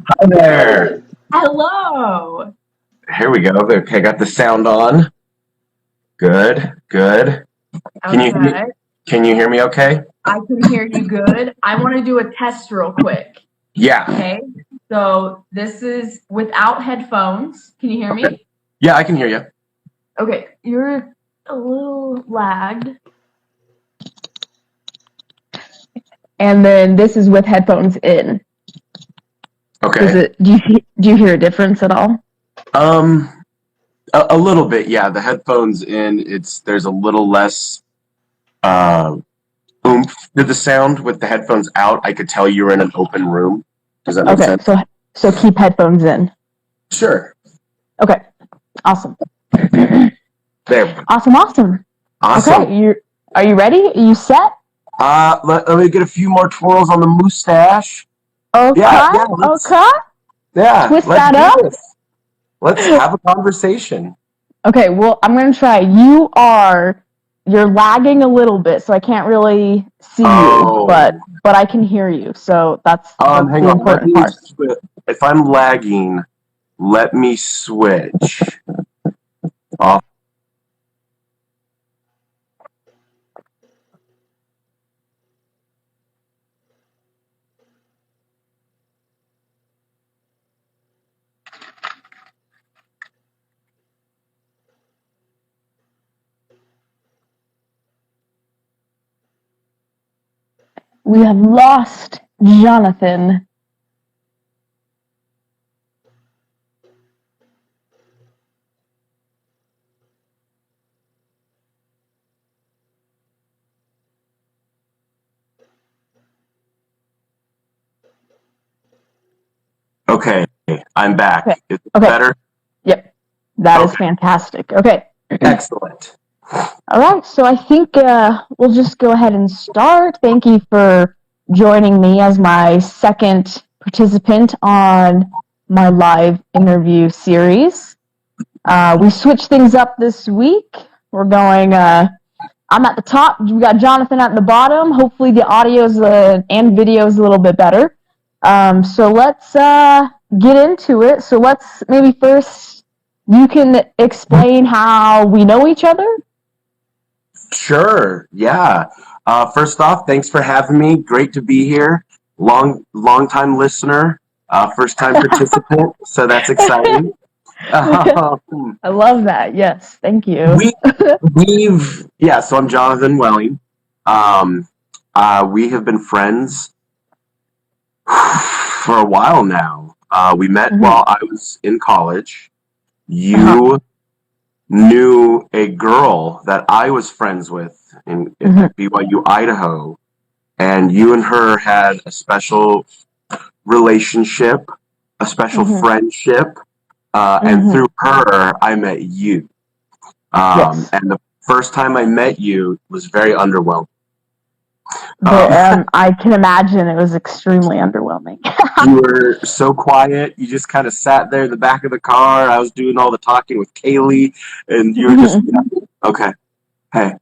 Hi there. Hello. Here we go. Okay, got the sound on. Good, good. Can you hear me? Okay. Can you hear me okay? I can hear you good. I want to do a test real quick. Yeah. Okay. So this is without headphones. Can you hear Okay. me? Yeah, I can hear you. Okay. You're a little lagged. And then this is with headphones in. Okay. Do you hear a difference at all? Um, a little bit. Yeah, the headphones in. There's a little less uh oomph to the sound with the headphones out. I could tell you're in an open room. Does that make Okay. sense? So keep headphones in. Sure. Okay. Awesome. There. Awesome. Awesome. Okay. Are you ready? Are you set? Let me get a few more twirls on the mustache. Yeah, Okay. yeah. Okay. Twist Let's that do up. this. Let's have a conversation. Okay, well, I'm gonna try. You're lagging a little bit, so I can't really see you, Oh, but I can hear you. So that's hang the on. Let important me part. switch. If I'm lagging, let me switch off. We have lost Jonathan. Okay, I'm Okay. back. Is it Okay. better? Yep. That is Okay, fantastic. Okay. excellent. All right. So I think we'll just go ahead and start. Thank you for joining me as my second participant on my live interview series. We switched things up this week. We're going, I'm at the top. We got Jonathan at the bottom. Hopefully the audio and video is a little bit better. So let's get into it. So let's maybe first, you can explain how we know each other. Sure. Yeah. First off, thanks for having me. Great to be here. Long time listener, first time participant. So that's exciting. Um, I love that. Yes. Thank you. we yeah. So I'm Jonathan Welling. Um, we have been friends for a while now. We met Mhm. while I was in college. Uh-huh. You knew a girl that I was friends with Mhm. at BYU, Idaho, and you and her had a special relationship, a special Mhm. friendship, and Mhm. through her, I met you. Yes. And the first time I met you was very underwhelming. Um, I can imagine it was extremely underwhelming. You were so quiet. You just kind of sat there in the back of the car. I was doing all the talking with Kaylee, and you were just, yeah, okay, hey.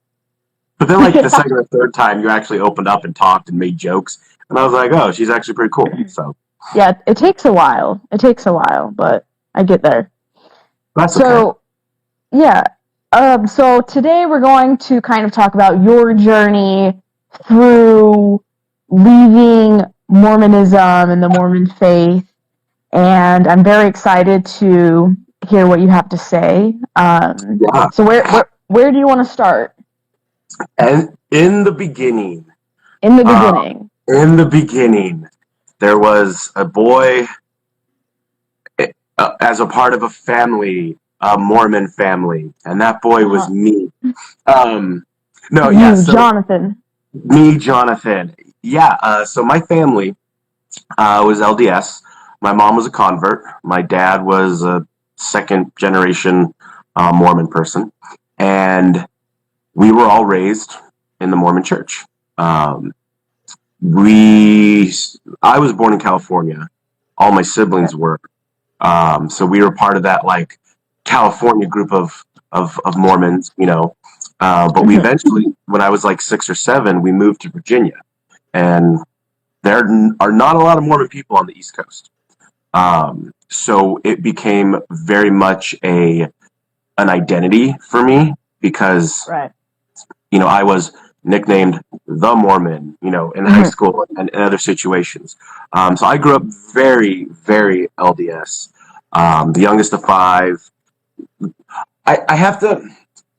But then, like, the second or third time, you actually opened up and talked and made jokes. And I was like, oh, she's actually pretty cool. So Yeah, it takes a while. It takes a while, but I get there. that's okay. So, yeah. So today we're going to kind of talk about your journey through leaving Mormonism and the Mormon faith. And I'm very excited to hear what you have to say. Yeah. So where do you want to start? And in the beginning, In the uh, beginning. there was a boy as a part of a family, a Mormon family, and that boy was Uh-huh. me. Um, no, yeah. You, So Jonathan. me, Jonathan. Yeah. So my family was LDS. My mom was a convert. My dad was a second generation Mormon person, and we were all raised in the Mormon Church. Um, we, I was born in California. All my Okay. siblings were. So we were part of that like California group of Mormons, you know. But we Mm-hmm. eventually, when I was like 6 or 7, we moved to Virginia, and there are not a lot of Mormon people on the East Coast. So it became very much an identity for me because, Right. I was nicknamed the Mormon, in high school and in other situations. So I grew up very, very LDS, the youngest of five. I have to,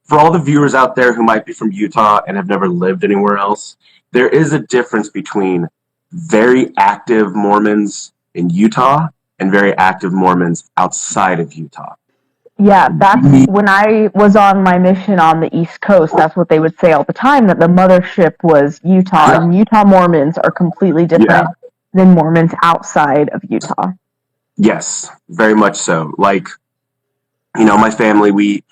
for all the viewers out there who might be from Utah and have never lived anywhere else, there is a difference between very active Mormons in Utah and very active Mormons outside of Utah. Yeah, that's when I was on my mission on the East Coast. That's what they would say all the time, that the mothership was Utah, and Utah Mormons are completely different than Mormons outside of Utah. Yes, very much so. Like, my family, we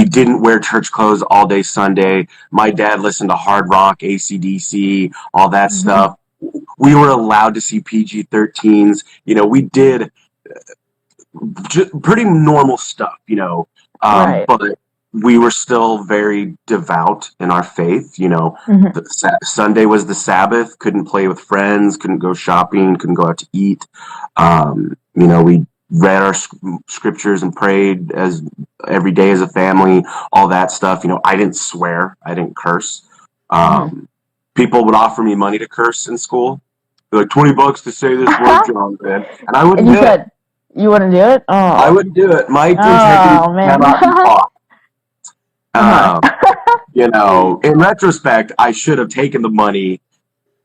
didn't wear church clothes all day Sunday. My dad listened to hard rock, AC/DC, all that stuff. We were allowed to see PG-13s. We did pretty normal stuff, Right. but we were still very devout in our faith. Sunday was the Sabbath. Couldn't play with friends. Couldn't go shopping. Couldn't go out to eat. We read our scriptures and prayed as every day as a family. All that stuff. I didn't swear. I didn't curse. People would offer me money to curse in school. They're like $20 to say this word, Jonathan, and I wouldn't do it. You wouldn't do it? Oh. I wouldn't do it. My integrity cannot be bought. In retrospect, I should have taken the money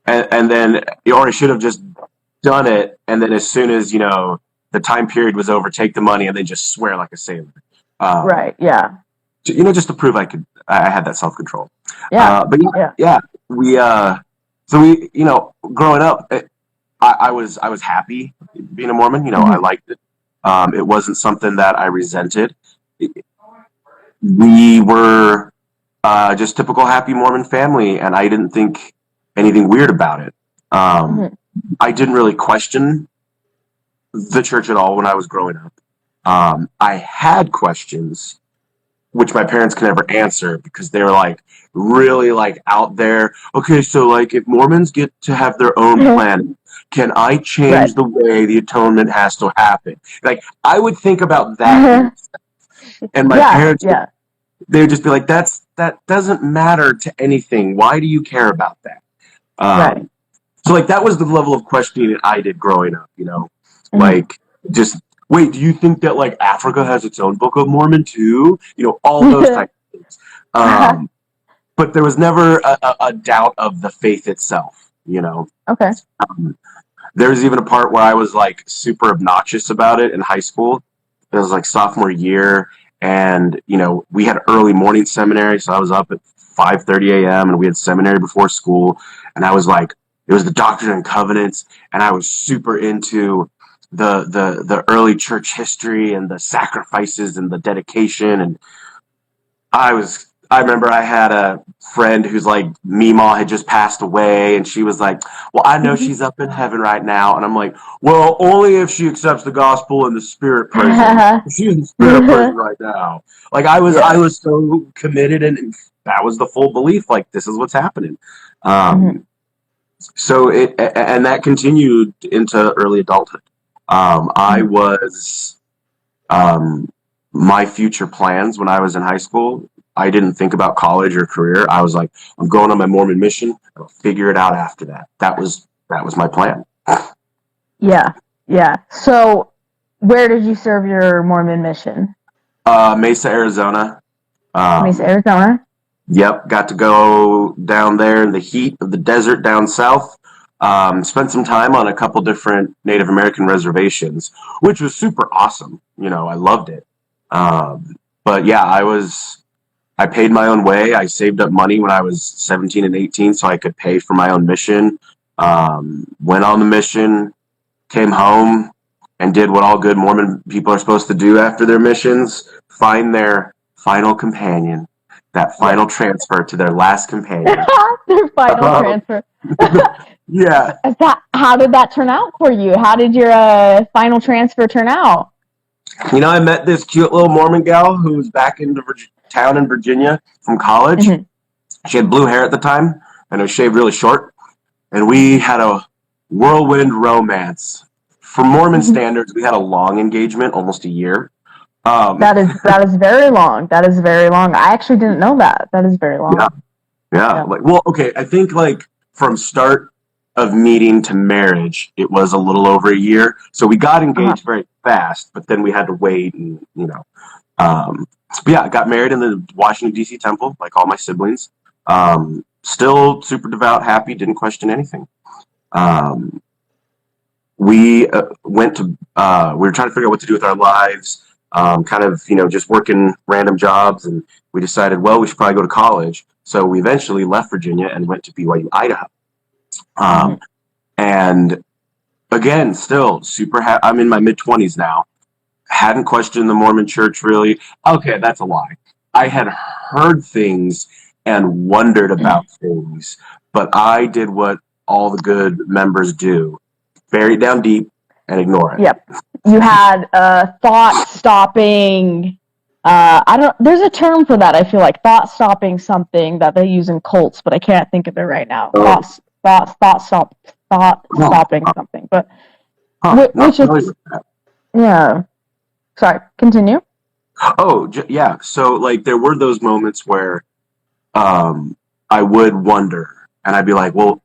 and then, or I should have just done it. And then as soon as, the time period was over, take the money and then just swear like a sailor. Right. Yeah. Just to prove I had that self-control. Yeah. Growing up, I was happy being a Mormon. I liked it. It wasn't something that I resented. We were just typical happy Mormon family, and I didn't think anything weird about it. I didn't really question the church at all when I was growing up. I had questions, which my parents could never answer because they were like really like out there. Okay, so like if Mormons get to have their own planet, can I change the way the atonement has to happen? Like I would think about that, and my parents, they would just be like, that doesn't matter to anything. Why do you care about that? So like that was the level of questioning that I did growing up. Like just. Wait, do you think that like Africa has its own Book of Mormon too? All those types of things. But there was never a doubt of the faith itself. Okay. There was even a part where I was like super obnoxious about it in high school. It was like sophomore year, and we had early morning seminary, so I was up at 5:30 a.m. and we had seminary before school, and I was like, it was the Doctrine and Covenants, and I was super into the early church history and the sacrifices and the dedication. And I remember I had a friend who's like, Meemaw had just passed away, and she was like, well, I know she's up in heaven right now. And I'm like, well, only if she accepts the gospel in the spirit prison. She's in the spirit prison right now. Like I was so committed, and that was the full belief. Like this is what's happening. So and that continued into early adulthood. I was, my future plans when I was in high school, I didn't think about college or career. I was like, I'm going on my Mormon mission. I'll figure it out after that. That was my plan. Yeah. So where did you serve your Mormon mission? Mesa, Arizona. Mesa, Arizona? Yep. Got to go down there in the heat of the desert down south. Spent some time on a couple different Native American reservations, which was super awesome. I loved it. But yeah, I paid my own way. I saved up money when I was 17 and 18 so I could pay for my own mission. Went on the mission, came home, and did what all good Mormon people are supposed to do after their missions: find their final companion, that final transfer to their last companion. Their final transfer. Yeah. How did that turn out for you? How did your final transfer turn out? I met this cute little Mormon gal who was back in the town in Virginia from college. She had blue hair at the time, and it was shaved really short. And we had a whirlwind romance for Mormon standards, we had a long engagement, almost a year. That is very long. That is very long. I actually didn't know that. That is very long. Yeah. Like, well, okay. I think like from start of meeting to marriage, it was a little over a year. So we got engaged very fast, but then we had to wait, and but yeah, I got married in the Washington D.C. temple, like all my siblings. Still super devout, happy, didn't question anything. We went to we were trying to figure out what to do with our lives, kind of just working random jobs, and we decided, well, we should probably go to college. So we eventually left Virginia and went to BYU Idaho. And again, still super I'm in my mid-20s now. Hadn't questioned the Mormon church really. Okay, that's a lie. I had heard things and wondered about things, but I did what all the good members do: bury it down deep and ignore it. Yep. You had thought stopping. There's a term for that. I feel like thought stopping something that they use in cults, but I can't think of it right now. Thought stopping something, but which is yeah. Sorry, continue. Oh, yeah. So, like, there were those moments where I would wonder, and I'd be like, well,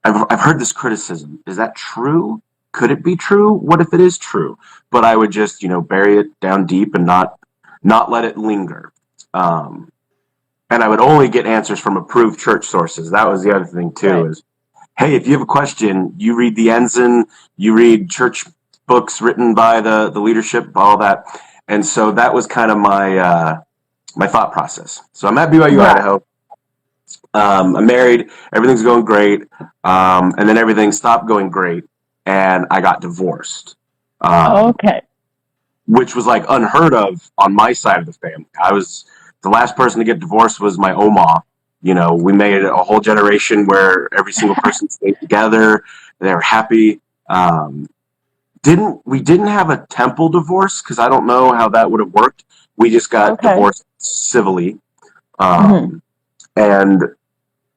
I've heard this criticism. Is that true? Could it be true? What if it is true? But I would just, bury it down deep and not let it linger. And I would only get answers from approved church sources. That was the other thing, too, is, hey, if you have a question, you read the Ensign, you read church books written by the leadership, all that. And so that was kind of my my thought process. So I'm at BYU, Idaho. I'm married. Everything's going great. And then everything stopped going great, and I got divorced. Which was like unheard of on my side of the family. I was the last person to get divorced was my Oma. We made a whole generation where every single person stayed together. They were happy. We didn't have a temple divorce because I don't know how that would have worked. We just got divorced civilly. And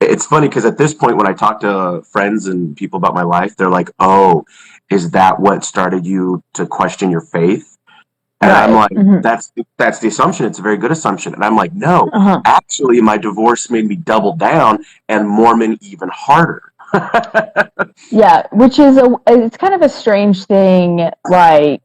it's funny because at this point, when I talk to friends and people about my life, they're like, oh, is that what started you to question your faith? And I'm like, that's the assumption. It's a very good assumption. And I'm like, no, actually, my divorce made me double down and Mormon even harder. Yeah, which is it's kind of a strange thing, like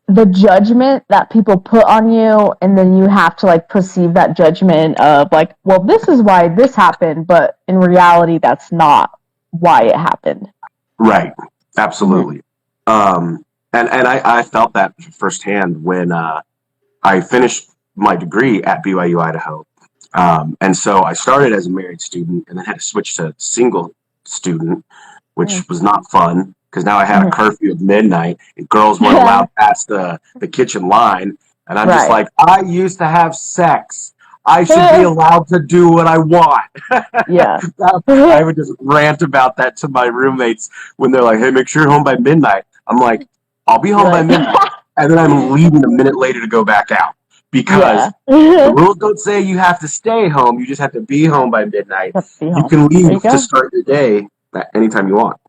the judgment that people put on you, and then you have to like perceive that judgment of like, well, this is why this happened, but in reality, that's not why it happened. Right. Absolutely. And I felt that firsthand when I finished my degree at BYU Idaho. And so I started as a married student and then had to switch to single student, which was not fun because now I had a curfew of midnight and girls weren't allowed past the kitchen line. And I'm just like, I used to have sex. I should be allowed to do what I want. I would just rant about that to my roommates when they're like, hey, make sure you're home by midnight. I'm like, I'll be home by midnight. And then I'm leaving a minute later to go back out. Because the rules don't say you have to stay home. You just have to be home by midnight. You can leave to start your day anytime you want.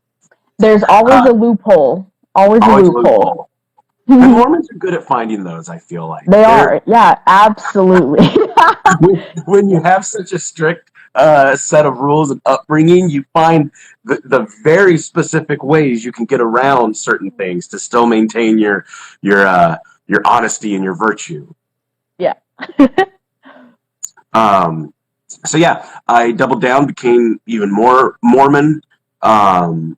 There's always a loophole. Always a loophole. And Mormons are good at finding those, I feel like. They are. Yeah, absolutely. When you have such a strict set of rules and upbringing, you find the very specific ways you can get around certain things to still maintain your honesty and your virtue. Yeah. So yeah, I doubled down, became even more Mormon. But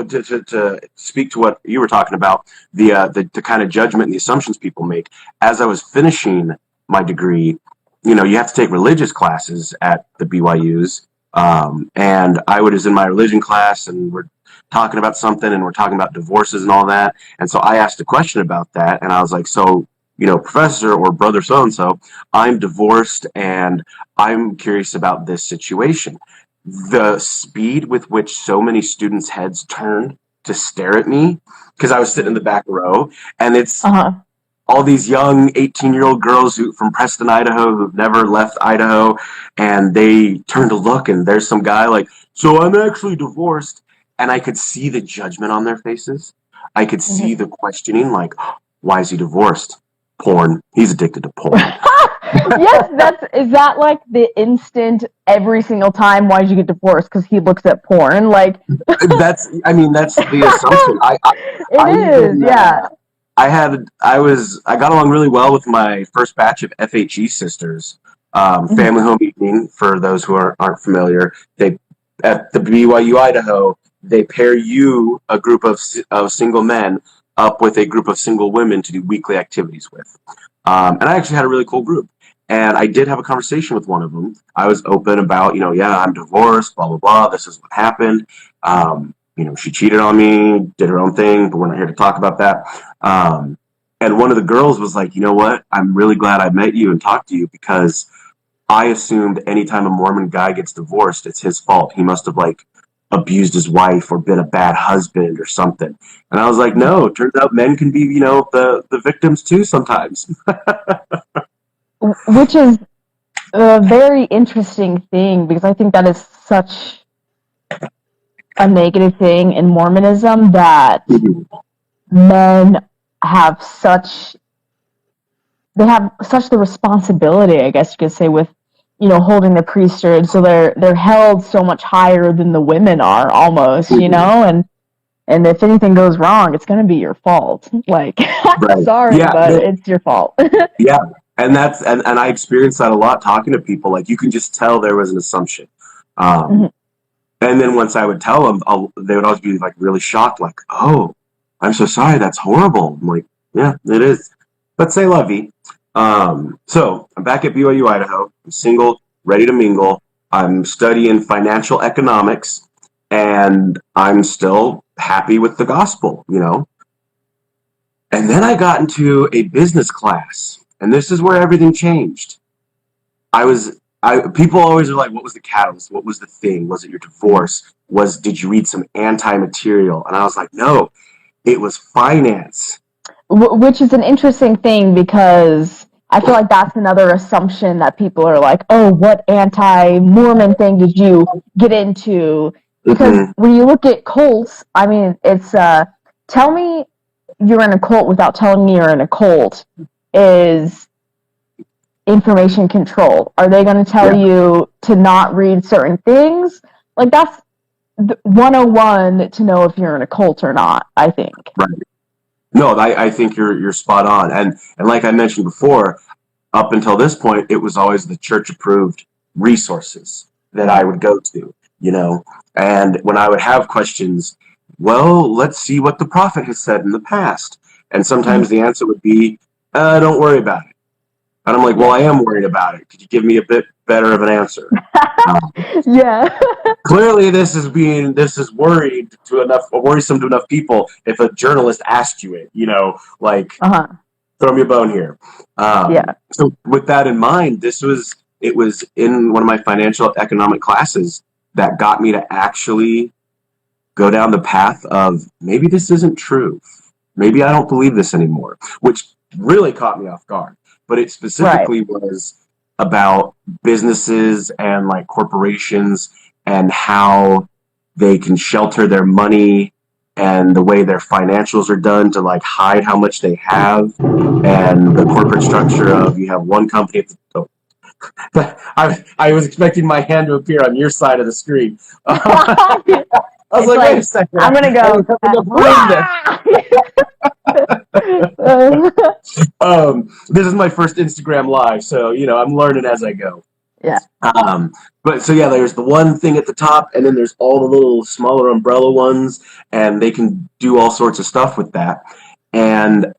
to speak to what you were talking about, the kind of judgment and the assumptions people make. As I was finishing my degree, you have to take religious classes at the BYUs, and I was in my religion class, and we're talking about something, and we're talking about divorces and all that, and so I asked a question about that, and I was like, so, professor or brother so-and-so, I'm divorced and I'm curious about this situation. The speed with which so many students' heads turned to stare at me, because I was sitting in the back row, and it's all these young 18-year-old girls from Preston, Idaho, who've never left Idaho, and they turn to look, and there's some guy like, so I'm actually divorced. and I could see the judgment on their faces. I could see the questioning, like, why is he divorced? Porn. He's addicted to porn. Yes, is that like the instant every single time? Why'd you get divorced? Because he looks at porn. Like That's the assumption. it I is, even yeah. I got along really well with my first batch of FHE sisters. Family home evening, for those who aren't familiar, they at the BYU Idaho, they pair you, a group of single men, up with a group of single women to do weekly activities with. And I actually had a really cool group. And I did have a conversation with one of them. I was open about, yeah, I'm divorced, blah, blah, blah. This is what happened. She cheated on me, did her own thing, but we're not here to talk about that. And one of the girls was like, you know what? I'm really glad I met you and talked to you, because I assumed anytime a Mormon guy gets divorced, it's his fault. He must have abused his wife or been a bad husband or something. And I was like, no, it turns out men can be, the victims too sometimes. Which is a very interesting thing, because I think that is such a negative thing in Mormonism, that men have such the responsibility, I guess you could say, with holding the priesthood. So they're held so much higher than the women are, almost, and if anything goes wrong, it's going to be your fault. Like, Right. sorry, Yeah, but it's your fault. yeah. And I experienced that a lot talking to people. Like, you can just tell there was an assumption. And then once I would tell them, they would always be like really shocked, like, oh, I'm so sorry, that's horrible. I'm like, yeah, it is. But say la vie. So I'm back at BYU Idaho. I'm single, ready to mingle. I'm studying financial economics, and I'm still happy with the gospel, And then I got into a business class, and this is where everything changed. People always are like, what was the catalyst? What was the thing? Was it your divorce? Did you read some anti-material? And I was like, no, it was finance. Which is an interesting thing, because I feel like that's another assumption that people are like, oh, what anti-Mormon thing did you get into? Because when you look at cults, I mean, it's tell me you're in a cult without telling me you're in a cult is information control. Are they going to tell you to not read certain things? Like, that's 101 to know if you're in a cult or not, I think. Right. No, I think you're spot on. And like I mentioned before, up until this point, it was always the church approved resources that I would go to, And when I would have questions, well, let's see what the prophet has said in the past. And sometimes the answer would be, don't worry about it. And I'm like, well, I am worried about it. Could you give me a bit better of an answer? Yeah. Clearly, this is worrisome to enough people. If a journalist asked you it, throw me a bone here. So with that in mind, it was in one of my financial economic classes that got me to actually go down the path of, maybe this isn't true. Maybe I don't believe this anymore, which really caught me off guard. But it specifically was about businesses and corporations, and how they can shelter their money, and the way their financials are done to hide how much they have, and the corporate structure of, you have one company at the I was expecting my hand to appear on your side of the screen. I was like, wait a second. I'm gonna go. This is my first Instagram live, so I'm learning as I go. Yeah. But so there's the one thing at the top, and then there's all the little smaller umbrella ones, and they can do all sorts of stuff with that. And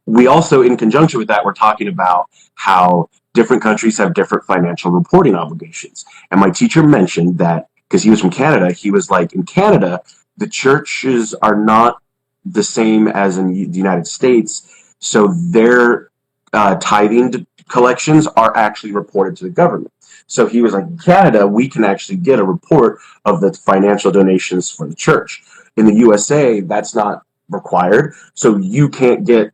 we also, in conjunction with that, we're talking about how different countries have different financial reporting obligations. And my teacher mentioned that, because he was from Canada, he was like, in Canada, the churches are not the same as in the United States, so their tithing collections are actually reported to the government. So he was like, in Canada, we can actually get a report of the financial donations for the church. In the USA, that's not required, so you can't get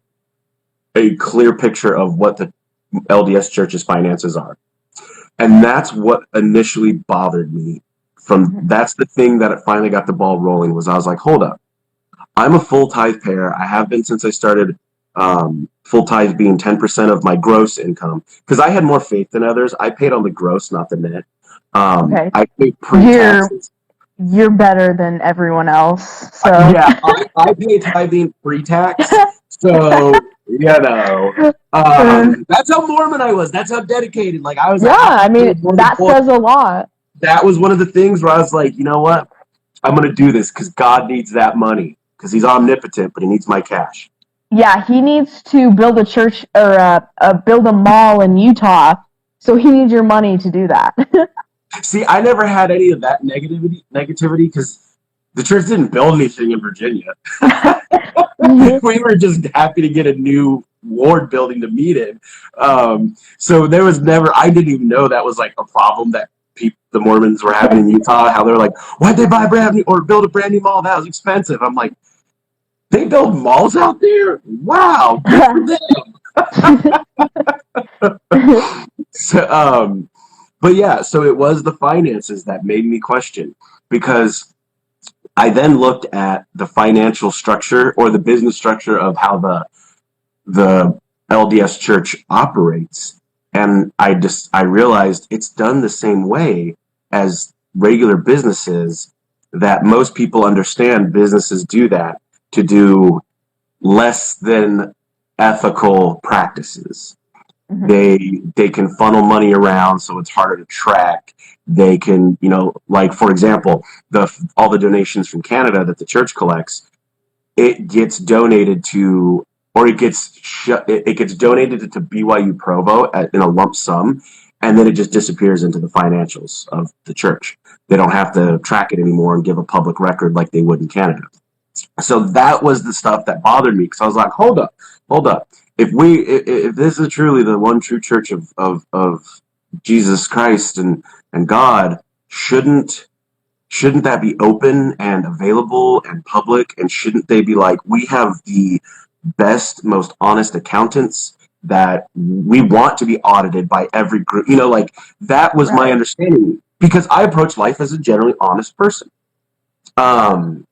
a clear picture of what the LDS Church's finances are. And that's what initially bothered me That's the thing that finally got the ball rolling. Was I was like, hold up, I'm a full tithe payer. I have been since I started. Full tithe being 10% of my gross income, because I had more faith than others. I paid on the gross, not the net. Okay. I paid pre-taxes. You're better than everyone else. So Yeah, I pay tithing pre-tax. So, that's how Mormon I was. That's how dedicated. Like, I was a yeah, happy I mean Mormon that boy. says a lot. That was one of the things where I was like, you know what? I'm going to do this because God needs that money, because he's omnipotent, but he needs my cash. Yeah, he needs to build a church or build a mall in Utah, so he needs your money to do that. See, I never had any of that negativity because the church didn't build anything in Virginia. We were just happy to get a new ward building to meet in. So there was never, I didn't even know that was like a problem that the Mormons were having in Utah. How they're like, why'd they buy a brand new or build a brand new mall? That was expensive. I'm like, they build malls out there? Wow, good for them. So, but yeah, so it was the finances that made me question, because I then looked at the financial structure or the business structure of how the LDS church operates, and I realized it's done the same way as regular businesses, that most people understand businesses do that to do less than ethical practices. They can funnel money around so it's harder to track. They can, like, for example, all the donations from Canada that the church collects, it gets donated to, or it gets donated to BYU Provo in a lump sum, and then it just disappears into the financials of the church. They don't have to track it anymore and give a public record like they would in Canada. So that was the stuff that bothered me, because I was like, hold up. If this is truly the one true church of Jesus Christ and God, shouldn't that be open and available and public? And shouldn't they be like, we have the best, most honest accountants that we want to be audited by every group? Like, that was my understanding, because I approach life as a generally honest person. And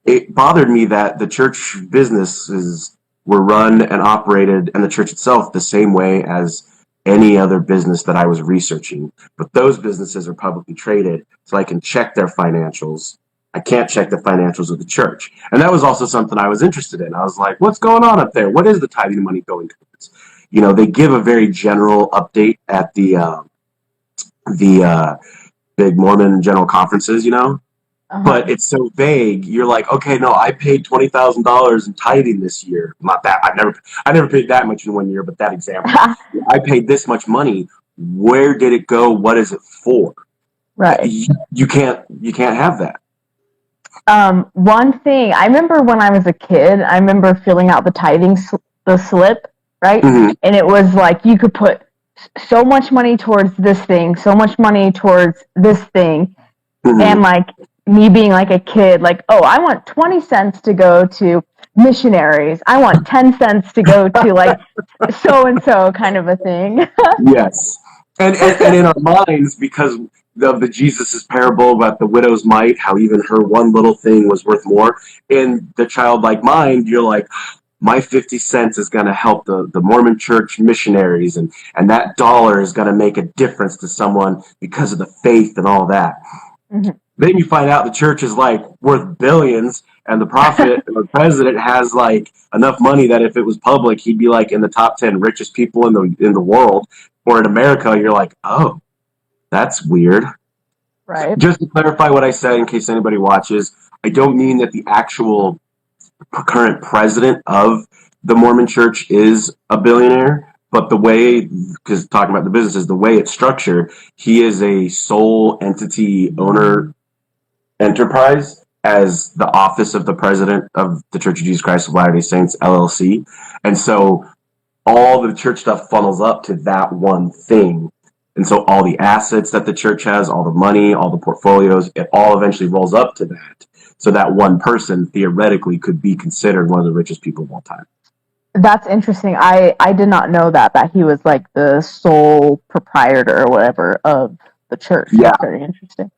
it bothered me that the church businesses were run and operated, and the church itself, the same way as any other business that I was researching. But those businesses are publicly traded, so I can check their financials. I can't check the financials of the church. And that was also something I was interested in. I was like, what's going on up there? What is the tithing money going towards? They give a very general update at the big Mormon general conferences, but it's so vague. You're like, okay, no, I paid $20,000 in tithing this year. Not that I never paid that much in 1 year, but that example, I paid this much money. Where did it go? What is it for? Right. You can't have that. One thing I remember when I was a kid, I remember filling out the slip, right? Mm-hmm. And it was like you could put so much money towards this thing, so much money towards this thing, and like me being like a kid, like, oh, I want 20 cents to go to missionaries. I want 10 cents to go to like so and so kind of a thing. Yes. And in our minds, because of the Jesus' parable about the widow's mite, how even her one little thing was worth more, in the childlike mind, you're like, my 50 cents is going to help the Mormon church missionaries, and that dollar is going to make a difference to someone because of the faith and all that. Then you find out the church is like worth billions, and the prophet or president has like enough money that if it was public, he'd be like in the top 10 richest people in the world. Or in America, you're like, oh, that's weird. Right. Just to clarify what I said, in case anybody watches, I don't mean that the actual current president of the Mormon Church is a billionaire, but the way, because talking about the businesses, the way it's structured, he is a sole entity owner enterprise as the office of the president of the Church of Jesus Christ of Latter-day Saints, LLC. And so all the church stuff funnels up to that one thing. And so all the assets that the church has, all the money, all the portfolios, it all eventually rolls up to that. So that one person theoretically could be considered one of the richest people of all time. That's interesting. I did not know that he was like the sole proprietor or whatever of the church. Yeah. That's very interesting.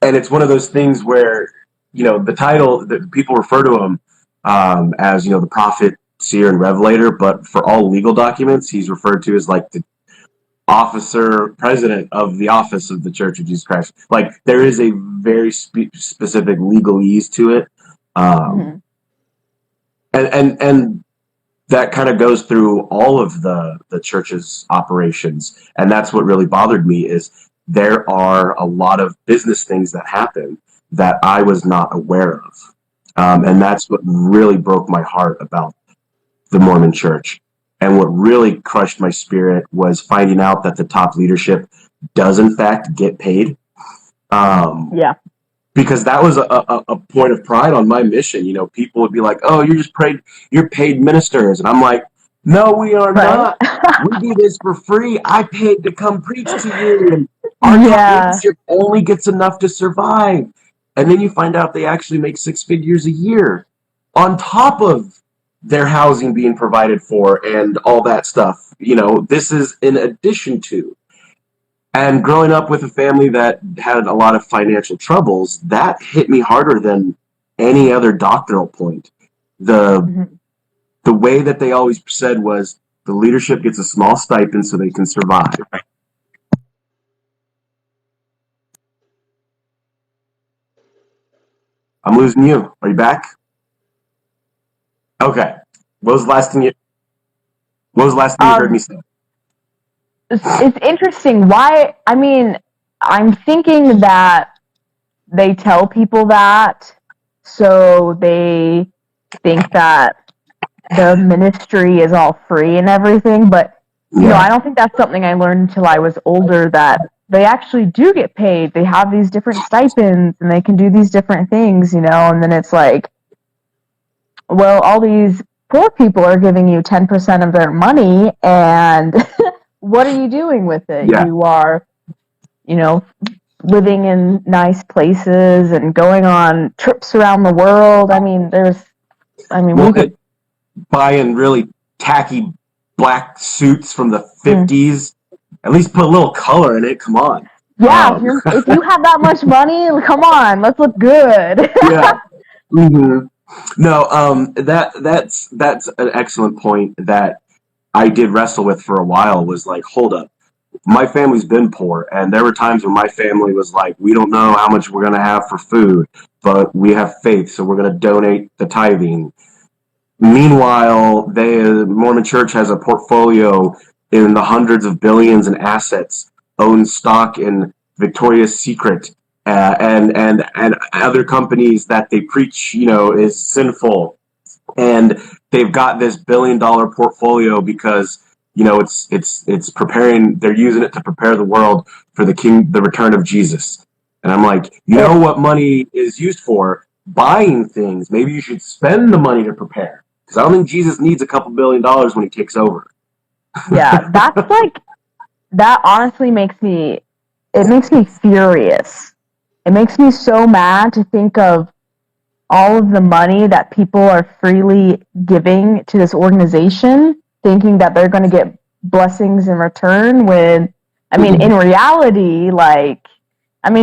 And it's one of those things where, the title that people refer to him as, the prophet, seer, and revelator, but for all legal documents, he's referred to as like the officer president of the office of the Church of Jesus Christ. Like there is a very specific legalese to it. Mhm. And that kind of goes through all of the church's operations, and that's what really bothered me is there are a lot of business things that happen that I was not aware of, and that's what really broke my heart about the Mormon Church. And what really crushed my spirit was finding out that the top leadership does in fact get paid. Yeah. Because that was a point of pride on my mission. People would be like, "Oh, you're paid ministers," and I'm like, "No, we are Right. not. We do this for free. I paid to come preach to you, and our top Yeah. leadership only gets enough to survive." And then you find out they actually make 6 figures a year on top of their housing being provided for and all that stuff. This is in addition to. And growing up with a family that had a lot of financial troubles, that hit me harder than any other doctrinal point. The Mhm. the way that they always said was the leadership gets a small stipend so they can survive. I'm losing you. Are you back? Okay. What was the last thing you heard me Um, say? it's interesting. Why? I mean, I'm thinking that they tell people that so they think that the ministry is all free and everything, but I Yeah. don't think that's something I learned until I was older that they actually do get paid. They have these different stipends and they can do these different things, and then it's like, well, all these poor people are giving you 10% of their money, and what are you doing with it? Yeah. You are, you know, living in nice places and going on trips around the world. Well, We could, buying really tacky black suits from the mm, 50s. At least put a little color in it. Come on. yeah, if Um, you have that much money, come on, let's look good. yeah. hmm No, that's an excellent point that I did wrestle with for a while. Was like, hold up, my family's been poor, and there were times when my family was like, we don't know how much we're gonna have for food, but we have faith, so we're gonna donate the tithing. Meanwhile, the Mormon Church has a portfolio in the hundreds of billions in assets, owns stock in Victoria's Secret, and other companies that they preach, is sinful, and they've got this $1 billion portfolio because it's preparing. They're using it to prepare the world for the return of Jesus. And I'm like, what money is used for? Buying things. Maybe you should spend the money to prepare. Because I don't think Jesus needs a couple $1 billion when he takes over. Yeah, that honestly makes me furious. It makes me so mad to think of all of the money that people are freely giving to this organization, thinking that they're going to get blessings in return. When, in reality,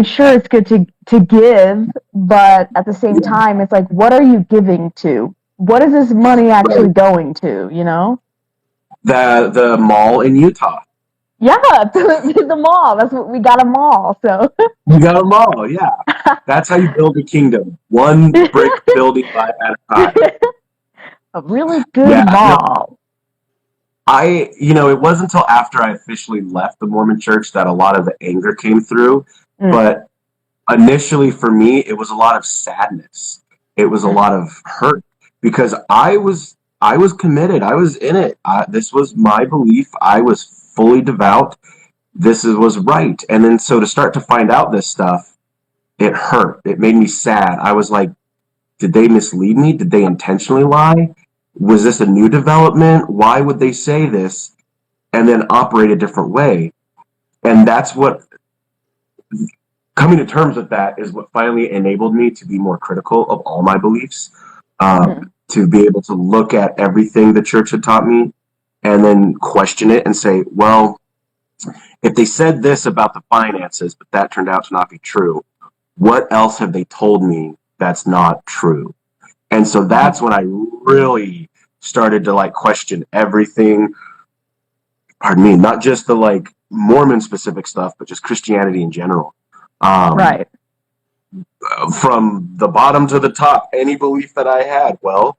sure, it's good to give, but at the same Yeah, time, it's like, what are you giving to? What is this money right. actually going to? The mall in Utah. Yeah, the mall. That's what we got, a mall. So You got a mall, yeah. That's how you build a kingdom. One brick building at a time. a really good Yeah, no, mall. it wasn't until after I officially left the Mormon church that a lot of the anger came through. Mm, But initially for me, it was a lot of sadness. It was a mm, lot of hurt because I was committed. I was in it. This was my belief. I was fully devout. Was right. And then so to start to find out this stuff, it hurt. It made me sad. I was like, did they mislead me? Did they intentionally lie? Was this a new development? Why would they say this and then operate a different way? And that's what coming to terms with that is what finally enabled me to be more critical of all my beliefs, mm. to be able to look at everything the church had taught me and then question it and say, well, if they said this about the finances, but that turned out to not be true, what else have they told me that's not true? And so that's when I really started to like question everything. Pardon me, not just the like Mormon specific stuff, but just Christianity in general. Um, Right. from the bottom to the top, any belief that I had, well,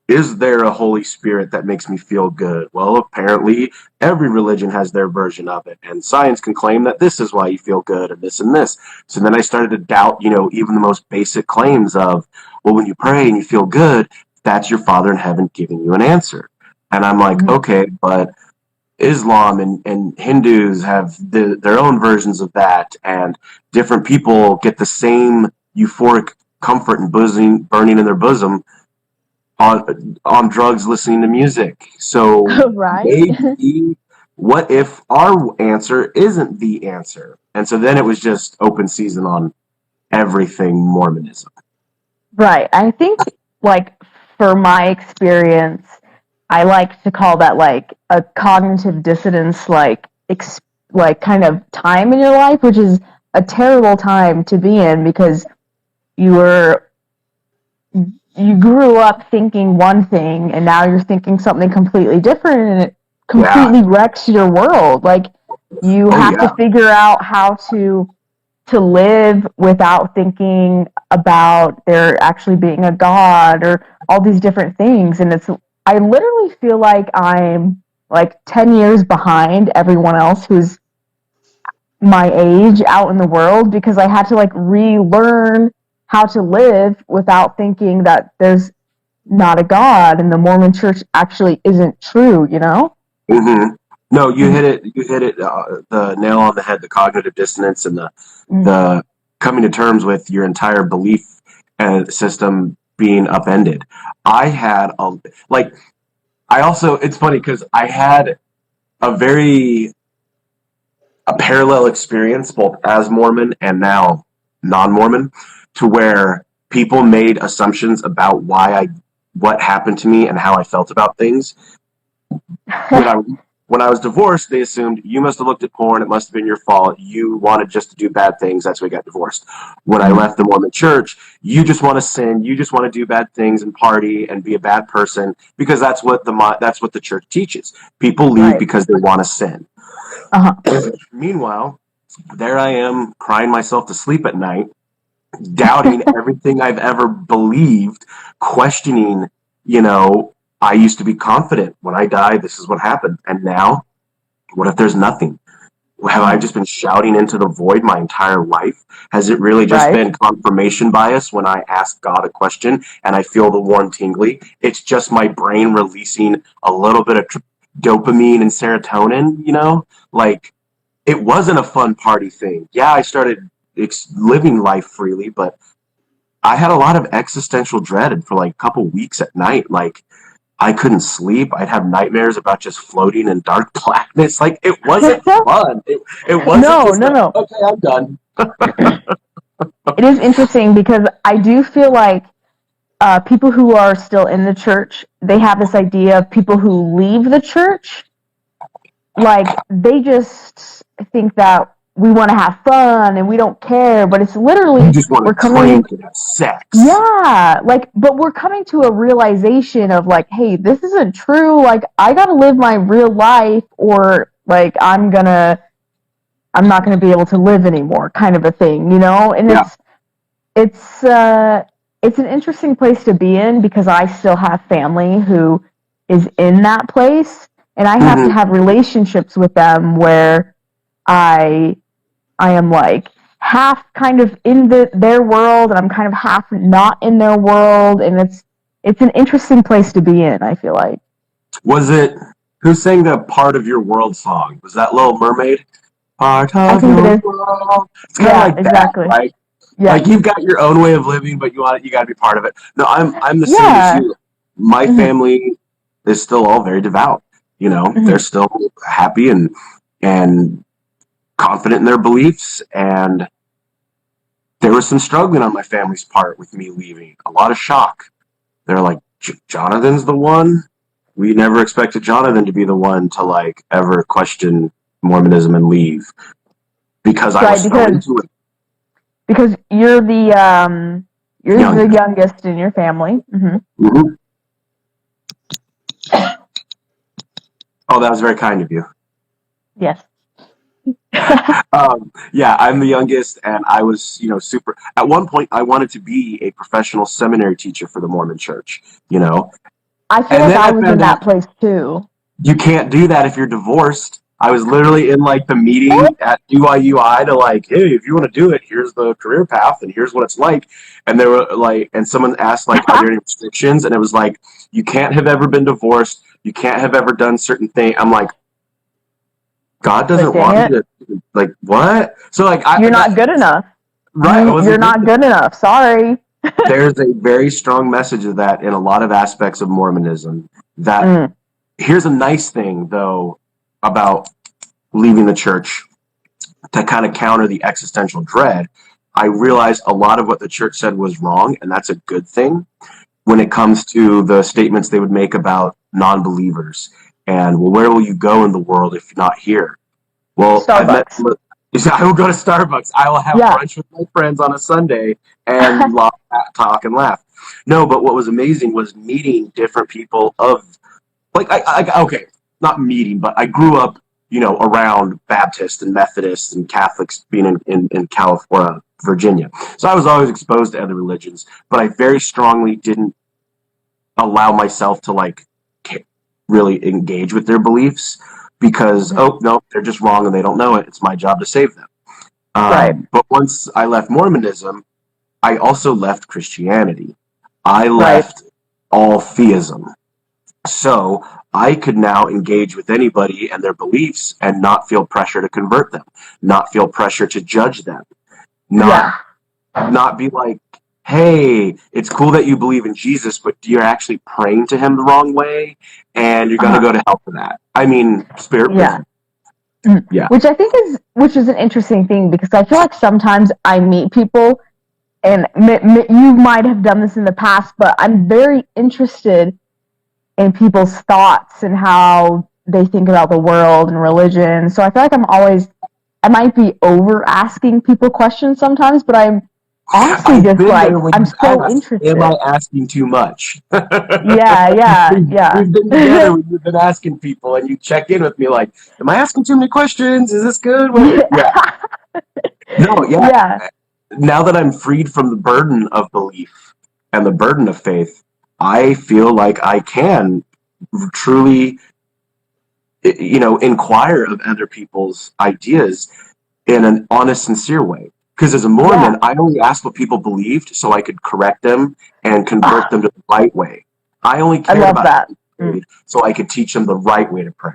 is there a Holy Spirit that makes me feel good? Well, apparently every religion has their version of it, and science can claim that this is why you feel good and this and this. So then I started to doubt, even the most basic claims of, well, when you pray and you feel good, that's your Father in heaven giving you an answer. And I'm like, Mhm. okay, but Islam and Hindus have their own versions of that, and different people get the same euphoric comfort and burning in their bosom on drugs, listening to music. So Right. maybe, what if our answer isn't the answer? And so then it was just open season on everything Mormonism. Right. I think, like, for my experience, I like to call that like a cognitive dissonance, like kind of time in your life, which is a terrible time to be in because you were you grew up thinking one thing and now you're thinking something completely different, and it Yeah. completely wrecks your world. Like, you Oh have to yeah. figure out how to live without thinking about there actually being a god or all these different things. And I literally feel like I'm like 10 years behind everyone else who's my age out in the world, because I had to like relearn how to live without thinking that there's not a god and the Mormon church actually isn't true, you know? Mm-hmm. No, you Mm-hmm. hit it. You hit it. The nail on the head. The cognitive dissonance and the Mm-hmm. the coming to terms with your entire belief system being upended. I had a like. I also. It's funny because I had a very a parallel experience both as Mormon and now non-Mormon, to where people made assumptions about what happened to me and how I felt about things. when I when I was divorced, they assumed you must have looked at porn. It must have been your fault. You wanted just to do bad things. That's why you got divorced. When I Mm-hmm. left the Mormon church, you just want to sin. You just want to do bad things and party and be a bad person because that's what the church teaches. People leave Right. because they want to sin. Uh-huh. Meanwhile, there I am crying myself to sleep at night, doubting everything I've ever believed, questioning, you know, I used to be confident when I die, this is what happened. And now, what if there's nothing? Have I Mm-hmm. just been shouting into the void my entire life? Has it really just Right. been confirmation bias when I ask God a question and I feel the warm tingly? It's just my brain releasing a little bit of dopamine and serotonin, Like, it wasn't a fun party thing. Yeah, I started living life freely, but I had a lot of existential dread for like a couple weeks at night. Like, I couldn't sleep. I'd have nightmares about just floating in dark blackness. Like, it wasn't fun. It wasn't No, just no, a, no. okay, I'm done. It is interesting because I do feel like people who are still in the church, they have this idea of people who leave the church, like they just think that we want to have fun and we don't care, but it's You literally just want we're to coming. drink and have sex. Yeah, like, but we're coming to a realization of like, hey, this isn't true. Like, I gotta live my real life, or like I'm not gonna be able to live anymore, kind of a thing, you know. And Yeah. it's uh it's an interesting place to be in because I still have family who is in that place, and I have to Mm-hmm. have relationships with them where I I am like half kind of in their world, and I'm kind of half not in their world, and it's an interesting place to be in, I feel like. Was it, who sang the Part of Your World song? Was that Little Mermaid? Part I of think it your is. world. It's kind of Yeah, like that, exactly. right? Like, Yes. you've got your own way of living, but you got to be part of it. No, I'm the same as Yeah. you. My Hmm. family is still all very devout. They're Hmm. still happy and confident in their beliefs. And there was some struggling on my family's part with me leaving. A lot of shock. They're like, Jonathan's the one. We never expected Jonathan to be the one to like ever question Mormonism and leave because I Right, was so because into it. Because you're the youngest in your family. Mm-hmm. Mm-hmm. Oh, that was very kind of you. Yes. Yeah, I'm the youngest, and I was, super. At one point, I wanted to be a professional seminary teacher for the Mormon Church, I feel and like then I I was in found out that place too. you can't do that if you're divorced. I was literally in like the What? meeting at UIUI to like, hey, if you want to do it, here's the career path and here's what it's like. And they were like, and someone asked like, are there any restrictions? And it was like, you can't have ever been divorced. You can't have ever done certain things. I'm like, God But doesn't dang want me it, to, like, what? So like, you're not good enough. right, I You're wasn't good. not good enough. Sorry. There's a very strong message of that in a lot of aspects of Mormonism. That here's a nice thing though about leaving the church to kind of counter the existential dread. I realized a lot of what the church said was wrong, and that's a good thing when it comes to the statements they would make about non-believers. And, well, where will you go in the world if not here? Well, I've met. Starbucks. I will go to Starbucks. I will have Yeah. brunch with my friends on a Sunday and talk and laugh. No, but what was amazing was meeting different people of like okay, not meeting, but I grew up, around Baptists and Methodists and Catholics being in California, Virginia. So I was always exposed to other religions, but I very strongly didn't allow myself to like really engage with their beliefs because oh no, they're just wrong and they don't know it. It's my job to save them. Right. But once I left Mormonism, I also left Christianity. I Right. left all theism. So I could now engage with anybody and their beliefs and not feel pressure to convert them, not feel pressure to judge them, not be like, hey, it's cool that you believe in Jesus, but you're actually praying to him the wrong way and you're going to go to hell for that. I mean, spirit prison. Yeah. Which I think is an interesting thing because I feel like sometimes I meet people and you might have done this in the past, but I'm very interested in people's thoughts and how they think about the world and religion. So I feel like I might be over asking people questions sometimes, but I'm honestly just like, I'm so interested. Am I asking too much? Yeah. We've been together, we've been asking people, and you check in with me like, am I asking too many questions? Is this good? Yeah. No, yeah. Yeah. Now that I'm freed from the burden of belief and the burden of faith, I feel like I can truly, inquire of other people's ideas in an honest, sincere way. Because as a Mormon, I only asked what people believed so I could correct them and convert them to the right way. I only cared about that. So I could teach them the right way to pray.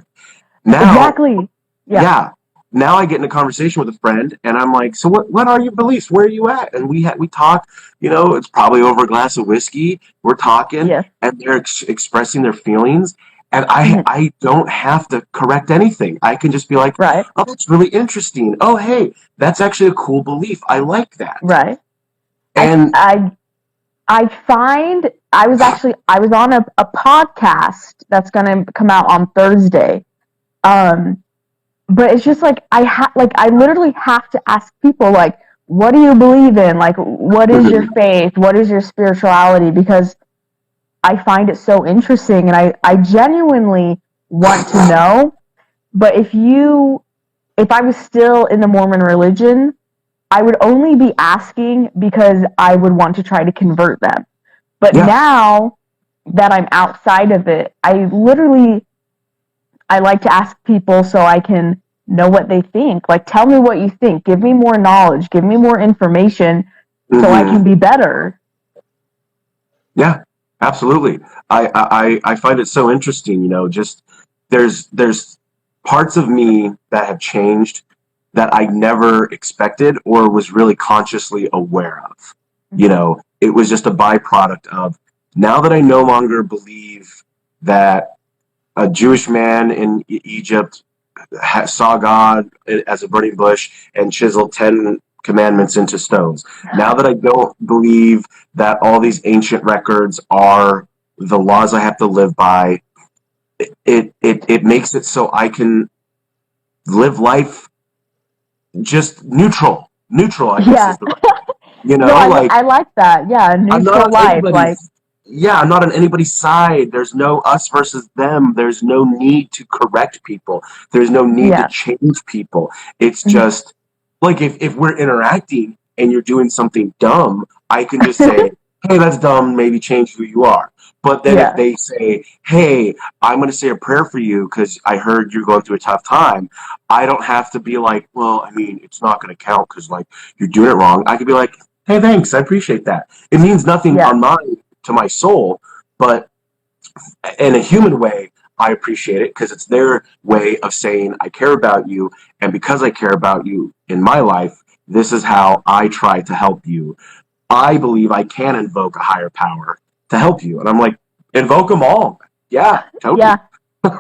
Now, exactly. Yeah. Now I get in a conversation with a friend, and I'm like, "So what are your beliefs? Where are you at?" And we talk. It's probably over a glass of whiskey. We're talking, and they're expressing their feelings, and I don't have to correct anything. I can just be like, right. "Oh, that's really interesting. Oh, hey, that's actually a cool belief. I like that." Right. And I find I was on a podcast that's going to come out on Thursday. But it's just like I literally have to ask people like, what do you believe in? Like, what is your faith? What is your spirituality? Because I find it so interesting and I genuinely want to know. But if I was still in the Mormon religion, I would only be asking because I would want to try to convert them. But now that I'm outside of it, I like to ask people so I can know what they think. Like, tell me what you think. Give me more knowledge. Give me more information so I can be better. Yeah, absolutely. I find it so interesting, just there's parts of me that have changed that I never expected or was really consciously aware of. It was just a byproduct of now that I no longer believe that a Jewish man in Egypt saw God as a burning bush and chiseled 10 commandments into stones. Now that I don't believe that all these ancient records are the laws I have to live by, it makes it so I can live life just neutral. Neutral, I guess, is the right. You No, know, like I like that. Yeah, I'm not neutral on life. Like, anybody's. Yeah, I'm not on anybody's side. There's no us versus them. There's no need to correct people. There's no need to yeah. change people. It's Mhm. just like if we're interacting and you're doing something dumb, I can just say, "Hey, that's dumb. Maybe change who you are." But then if Yeah. they say, "Hey, I'm going to say a prayer for you because I heard you're going through a tough time," I don't have to be like, "Well, I mean, it's not going to count because like you're doing it wrong." I could be like, "Hey, thanks. I appreciate that." It means nothing Yeah. on mine to my soul, but in a human way, I appreciate it because it's their way of saying I care about you, and because I care about you in my life, this is how I try to help you. I believe I can invoke a higher power to help you, and I'm like, invoke them all. Yeah, totally. Yeah.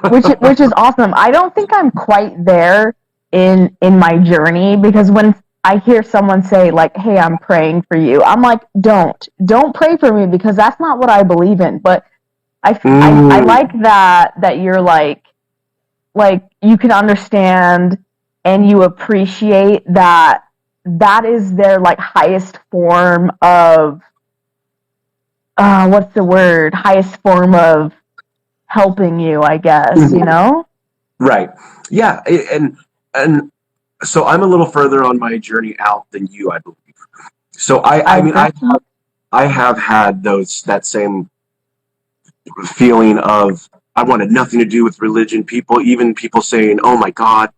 Which is awesome. I don't think I'm quite there in my journey, because when I hear someone say like, "Hey, I'm praying for you," I'm like, "Don't pray for me, because that's not what I believe in." But I Mm, like that you're like you can understand and you appreciate that that is their like highest form of what's the word? Highest form of helping you, I guess, you mhm. know? Right. Yeah, and so I'm a little further on my journey out than you, I believe. So I mean, Okay. I have had those that same feeling of I wanted nothing to do with religion. People, even people saying, "Oh my God,"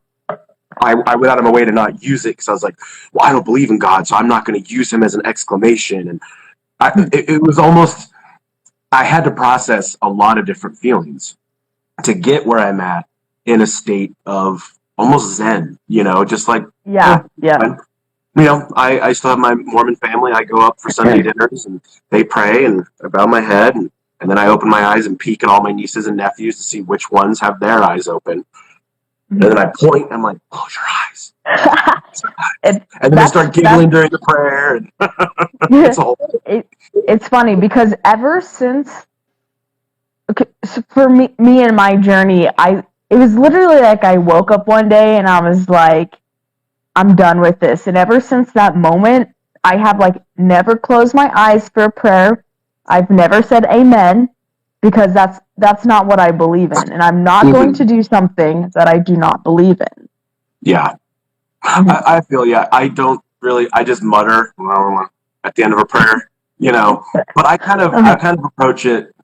I went out of my way to not use it because I was like, "Well, I don't believe in God, so I'm not going to use him as an exclamation." And it was almost I had to process a lot of different feelings to get where I'm at in a state of almost zen. You know, just like, eh, Yeah, yeah. fine. You know, I still have my Mormon family. I go up for Sunday dinners and they pray and I bow my head and then I open my eyes and peek at all my nieces and nephews to see which ones have their eyes open. And then I point and I'm like, close your eyes. it, And then they start that's giggling during the prayer and it's a whole it, it's funny because ever since, okay, so for me and my journey, I it was literally like I woke up one day and I was like, I'm done with this. And ever since that moment, I have like never closed my eyes for a prayer. I've never said amen, because that's not what I believe in, and I'm not going to Mhm. do something that I do not believe in. Yeah. Mhm. I feel yeah. I don't really I just mutter at the end of a prayer, you know. But I Uh-huh. kind of approach it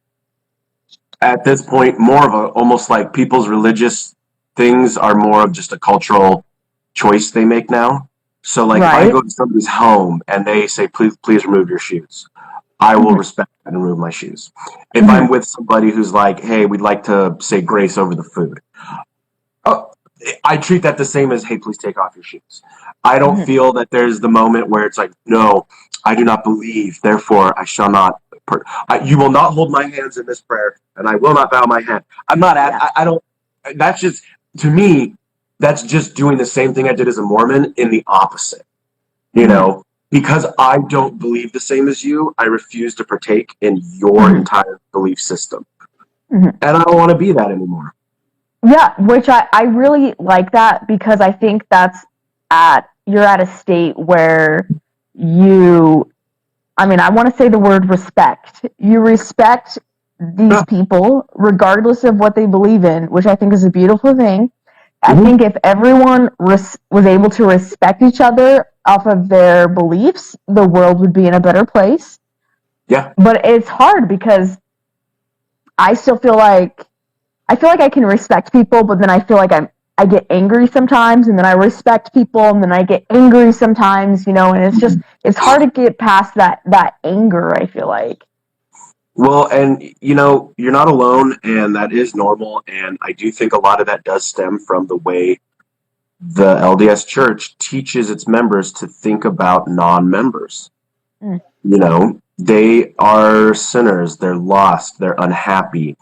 at this point more of a almost like people's religious things are more of just a cultural choice they make now. So like if I Right. go to somebody's home and they say please remove your shoes, I will Mhm. respect and remove my shoes. If I'm Mhm. with somebody who's like, hey, we'd like to say grace over the food, oh, I treat that the same as, hey, please take off your shoes. I don't Mhm. feel that there's the moment where it's like, no, I do not believe, therefore I shall not. You will not hold my hands in this prayer, and I will not bow my head. I'm not at. Yeah. I don't. That's just to me. That's just doing the same thing I did as a Mormon in the opposite. You Mhm. know, because I don't believe the same as you, I refuse to partake in your Mhm. entire belief system, Mhm. and I don't want to be that anymore. Yeah, which I really like that, because I think that's at you're at a state where you, I mean, I want to say the word respect. You respect these Yeah. people regardless of what they believe in, which I think is a beautiful thing. I Mm-hmm. think if everyone was able to respect each other off of their beliefs, the world would be in a better place. Yeah. But it's hard because I still feel like I can respect people, but then I feel like I get angry sometimes, and then I respect people, and then I get angry sometimes, and it's hard to get past that anger, I feel like. Well, and you know, you're not alone, and that is normal. And I do think a lot of that does stem from the way the LDS Church teaches its members to think about non members. Mm. You know, they are sinners, they're lost, they're unhappy,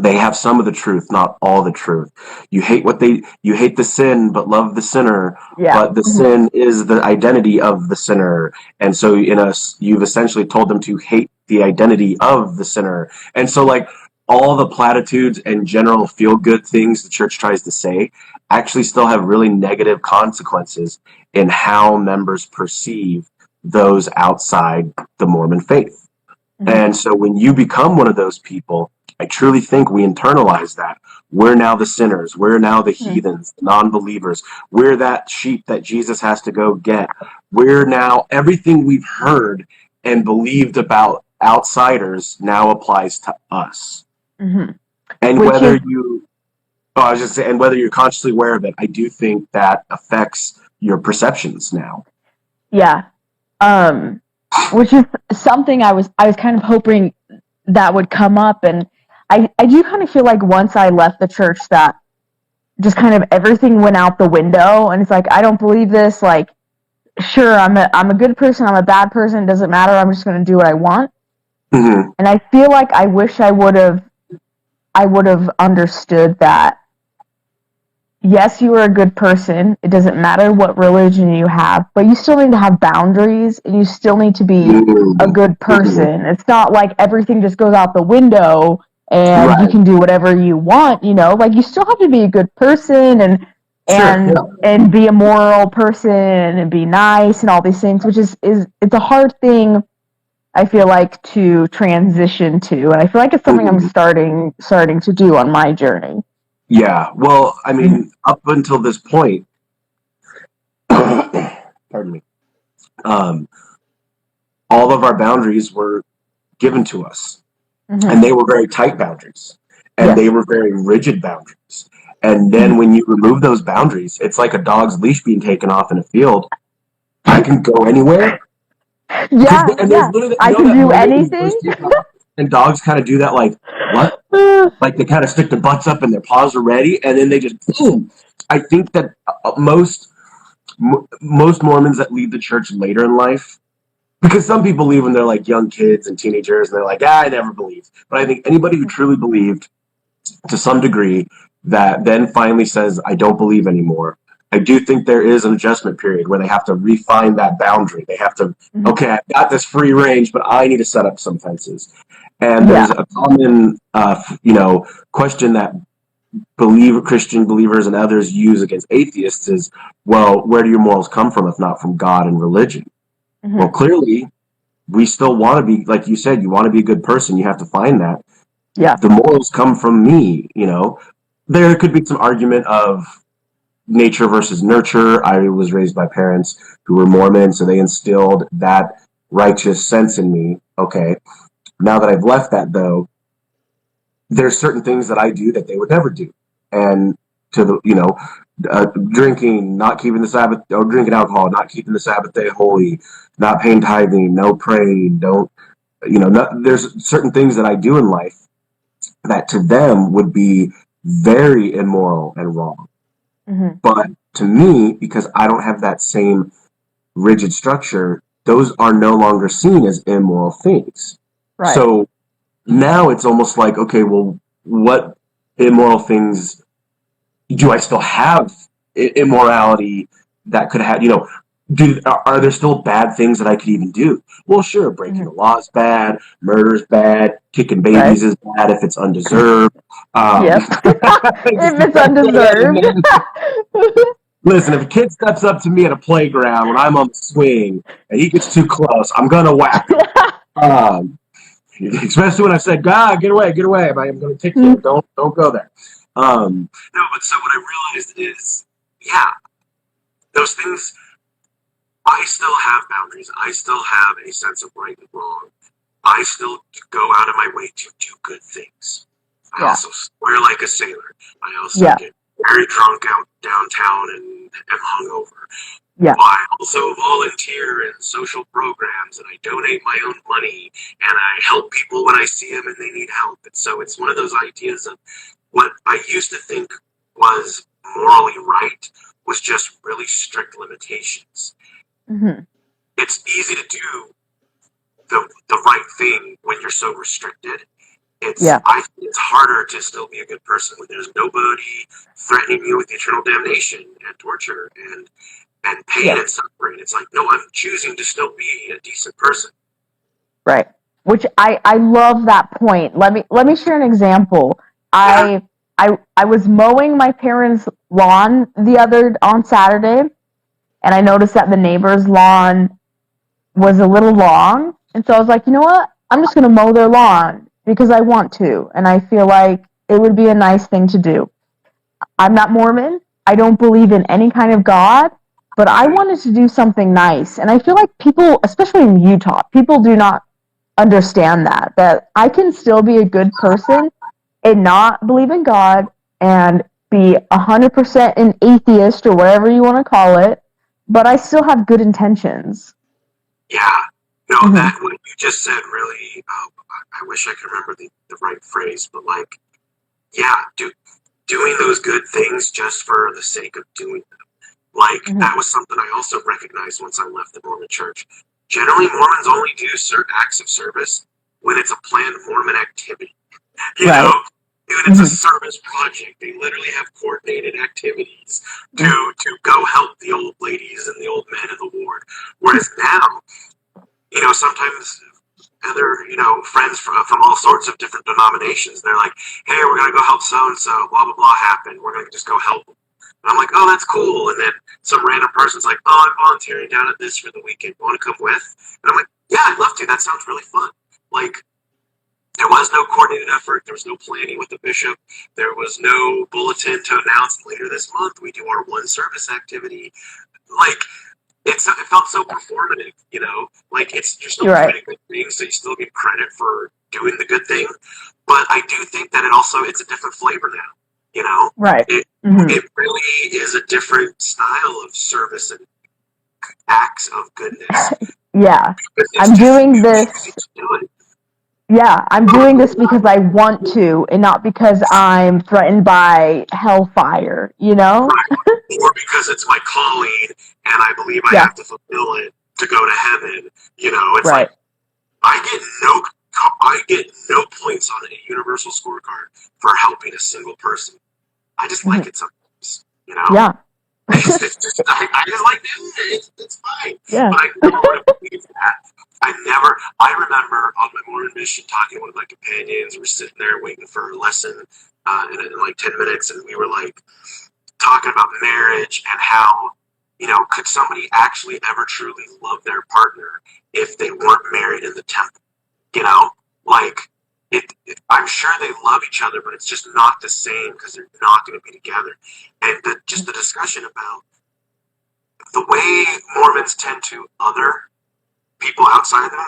they have some of the truth, not all the truth. You hate the sin, but love the sinner. Yeah. But the Mhm. sin is the identity of the sinner, and so you've essentially told them to hate the identity of the sinner. And so, like all the platitudes and general feel good things the church tries to say, actually still have really negative consequences in how members perceive those outside the Mormon faith. Mhm. And so when you become one of those people, I truly think we internalize that. We're now the sinners. We're now the heathens, the non-believers. We're that sheep that Jesus has to go get. We're now everything we've heard and believed about outsiders now applies to us. Mm-hmm. And Which whether is, you, oh, I was just saying, and whether you're consciously aware of it, I do think that affects your perceptions now. yeah. Which is something I was kind of hoping that would come up, and I do kind of feel like once I left the church that just kind of everything went out the window, and it's like I don't believe this. Like, sure, I'm a good person, I'm a bad person, it doesn't matter. I'm just going to do what I want. Mm-hmm. And I feel like I wish I would have understood that. Yes, you are a good person. It doesn't matter what religion you have, but you still need to have boundaries and you still need to be a Mm-hmm. good person. It's not like everything just goes out the window and you Right. can do whatever you want, Like you still have to be a good person and Sure. and Yeah. and be a moral person and be nice and all these things, which is it's a hard thing I feel like to transition to. And I feel like it's something I'm Mm-hmm. starting to do on my journey. Yeah. Well, I Mm-hmm. mean, up until this point, pardon me, um, all of our boundaries were given to us, and Mm-hmm. they were very tight boundaries, and they Yes. were very rigid boundaries. And then when you remove those boundaries, it's like a dog's leash being taken off in a field. I can go anywhere because Yeah, and there's yeah. literally I you know can that do moment when you anything. first take off and dogs kind of do that like what like they kind of stick their butts up and their paws are ready and then they just boom. I think that most Mormons that leave the church later in life because some people leave when they're like young kids and teenagers and they're like I never believed, but I think anybody who truly believed to some degree that then finally says I don't believe anymore. I do think there is an adjustment period where they have to refine that boundary. They have to, Mhm. okay, I've got this free range, but I need to set up some fences. And there's Yeah. a common, question that Christian believers and others use against atheists is, well, where do your morals come from if not from God and religion? Well, Hmm. clearly, we still want to be, like you said, you want to be a good person. You have to find that. Yeah. The morals come from me, There could be some argument of nature versus nurture. I was raised by parents who were Mormon, so they instilled that righteous sense in me. Okay. Now that I've left that, though, there's certain things that I do that they would never do. And to the, drinking, not keeping the Sabbath, or drinking alcohol, not keeping the Sabbath day holy, not paying tithing, no praying, don't, there's certain things that I do in life that to them would be very immoral and wrong. Hmm. But to me, because I don't have that same rigid structure, those are no longer seen as immoral things. Right. So now it's almost like, okay, well, what immoral things do I still have immorality that could have, are there still bad things that I could even do? Well, sure, breaking Hmm. the law is bad, murder is bad, kicking Right. babies is bad if it's undeserved. Yep. If it's undeserved. Listen, if a kid steps up to me at a playground when I'm on the swing and he gets too close, I'm gonna whack him. Um, Especially when I said, "God, get away! I'm going to kick you. Don't go there." No, but so what I realized is, yeah, those things. I still have boundaries. I still have a sense of right and wrong. I still go out of my way to do good things. I Yeah. also swear like a sailor. I also Yeah. get very drunk out downtown and am hungover. Yeah. I also volunteer in social programs and I donate my own money and I help people when I see them and they need help. And so it's one of those ideas of what I used to think was morally right was just really strict limitations. Hmm. It's easy to do the right thing when you're so restricted. Yeah. I think it's harder to still be a good person when there's nobody threatening you with eternal damnation and torture and pain Yeah. and suffering. It's like, no, I'm choosing to still be a decent person. Right. Which I love that point. Let me share an example. Yeah. I was mowing my parents' lawn the other on Saturday, and I noticed that the neighbor's lawn was a little long. And so I was like, you know what? I'm just going to mow their lawn because I want to. And I feel like it would be a nice thing to do. I'm not Mormon. I don't believe in any kind of God, but I wanted to do something nice. And I feel like people, especially in Utah, people do not understand that I can still be a good person and not believe in God and be 100% an atheist or whatever you want to call it, but I still have good intentions. Yeah. No, Mm-hmm. that what you just said really. I wish I could remember the right phrase, but like, yeah, doing those good things just for the sake of doing them. Like Mm-hmm. that was something I also recognized once I left the Mormon Church. Generally, Mormons only do certain acts of service when it's a planned Mormon activity. You know, Right. when it's a Mm-hmm. service project, they literally have coordinated activities Mm-hmm. to go help the old ladies and the old men in the ward. Whereas now, sometimes other, friends from all sorts of different denominations, they're like, hey, we're going to go help so and so, blah, blah, blah happen. We're going to just go help them. And I'm like, oh, that's cool. And then some random person's like, oh, I'm volunteering down at this for the weekend. You want to come with? And I'm like, yeah, I'd love to. That sounds really fun. Like, there was no coordinated effort. There was no planning with the bishop. There was no bulletin to announce later this month we do our one service activity. Like, it felt so performative, like you're still You're doing right. a good thing, so you still get credit for doing the good thing. But I do think that it's a different flavor now. Right. It Mm-hmm. it really is a different style of service and acts of goodness. Yeah. It's I'm just doing easy this. to do it. Yeah, I'm doing this because I want to and not because I'm threatened by hellfire, you know? Right. Or because it's my calling and I believe I Yeah, have to fulfill it to go to heaven. It's like right. I get no I get no points on a universal scorecard for helping a single person. I just Mm-hmm. like it sometimes. Yeah. I just like doing it. It's fine. Yeah. But I never would have believed that. I remember on my morning mission talking to one of my companions. We're sitting there waiting for a lesson in like 10 minutes, and we were like talking about marriage and how, could somebody actually ever truly love their partner if they weren't married in the temple? You know, like I'm sure they love each other, but it's just not the same because they're not going to be together. And just the discussion about the way Mormons tend to other people outside of them,